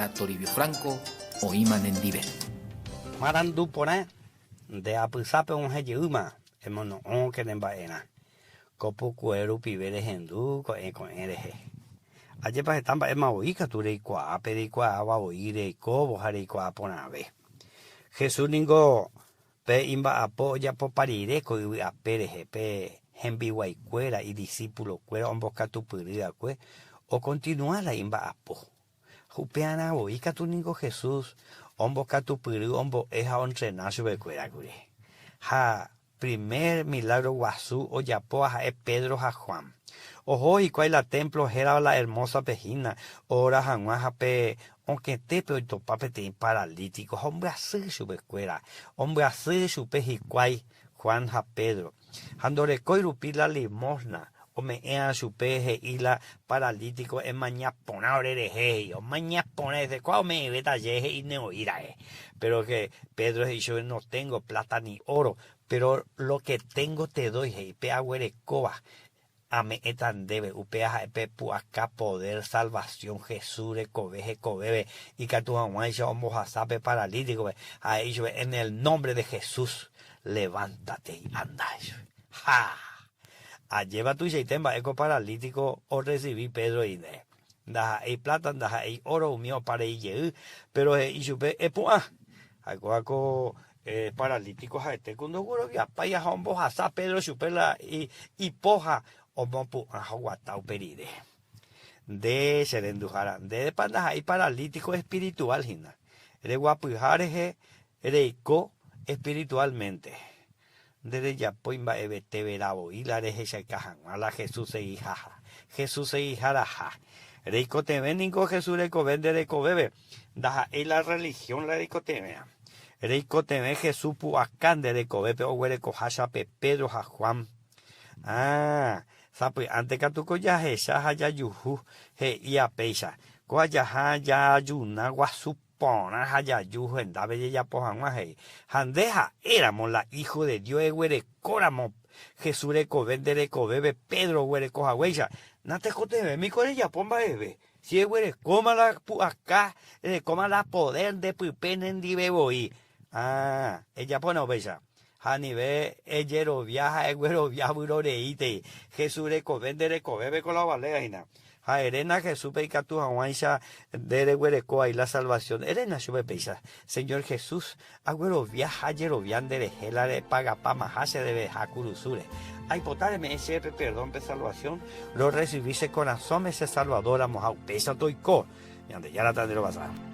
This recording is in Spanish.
para Toribio Franco o Iman en Dive. Marandu pone de apusape un heyuma, emono on que nembaena. Copo cuero pibere hendu con ereje. Ayer para estar más oica tu reicua, pericua, agua oire, cobo, jareicua, ponave. Jesús ningo pe imba apoya po parire co a pereje pe hembiwaicuera y discípulo cuera omboca tu puría cue o continúa la imba apo. Jupeana oica tu ningo Jesús omboca tu puría ombo eja entrenar sobre cuera cure. Ha primer milagro guazú o yapoa es Pedro a Juan. Ojo y cuál la templo era la hermosa pejina, ora janguaja pe, aunque te pe topape te paralítico, hombre así su escuela, hombre así su pejicuay, Juan a Pedro. Andore coirupi la limosna, o me ea su peje y la paralítico en mañana pona orereje, o mañana pona de cuál me veta yeje y neoira. Pero que Pedro y yo no tengo plata ni oro, pero lo que tengo te doy, y pe agüere coba. Ame etan debe, upea pepu acá poder, salvación, Jesús, cobeje, cobebe, y que tu aguancha, homo jasape paralítico, a ellos en el nombre de Jesús, levántate y anda. ¡Ja! A lleva tu yeitemba eco paralítico, o recibí Pedro y de. Daja y plata, daja y oro mío para y pero y supe, epua, aco paralítico, jaete, cuando guro, ya paya, homo jasape, Pedro, supela y poja. Omopu ahuatau peride. De serendujara. De pandaja y paralítico espiritual, hina. Ere guapujareje, ereiko espiritualmente. De yapoimba ebete verabo. Y la reje se cajan. A la Jesús se hijaja. Jesús se hijaraja. Reiko te veningo Jesús reco vende reco bebe. Daja y la religión la reiko te vea. Reiko te ve Jesús pu acán de reco bebe. O huereco hasha pe Pedro a Juan. Ah. Sabe, antes que tu coya esa haya yuhu he ia peisa coya haya yuna guasupona haya yuhu en dabe ya pohanwa he handeja éramos la hijo de Dios güere coramo Jesús reco vendere co bebe Pedro güere coja huella nate cote mi core ya pomba bebe si güere coma la acá coma la poder de pipenen en dibeboí ah ella pone obeja Hanibe, ellero viaja, güero viaja, reite. Jesús reco vende reco bebe con la balea. Ha erena Jesús peca tu aguancha de güereco y la salvación. Erena sube peisa. Señor Jesús, agüero viaja, yero viande de gela de paga pa majase de bejakurusure. Ay, potarme ese perdón pe salvación. Lo recibiste corazón ese salvador a mojau pesa toico. Y ande ya la tendré pasar.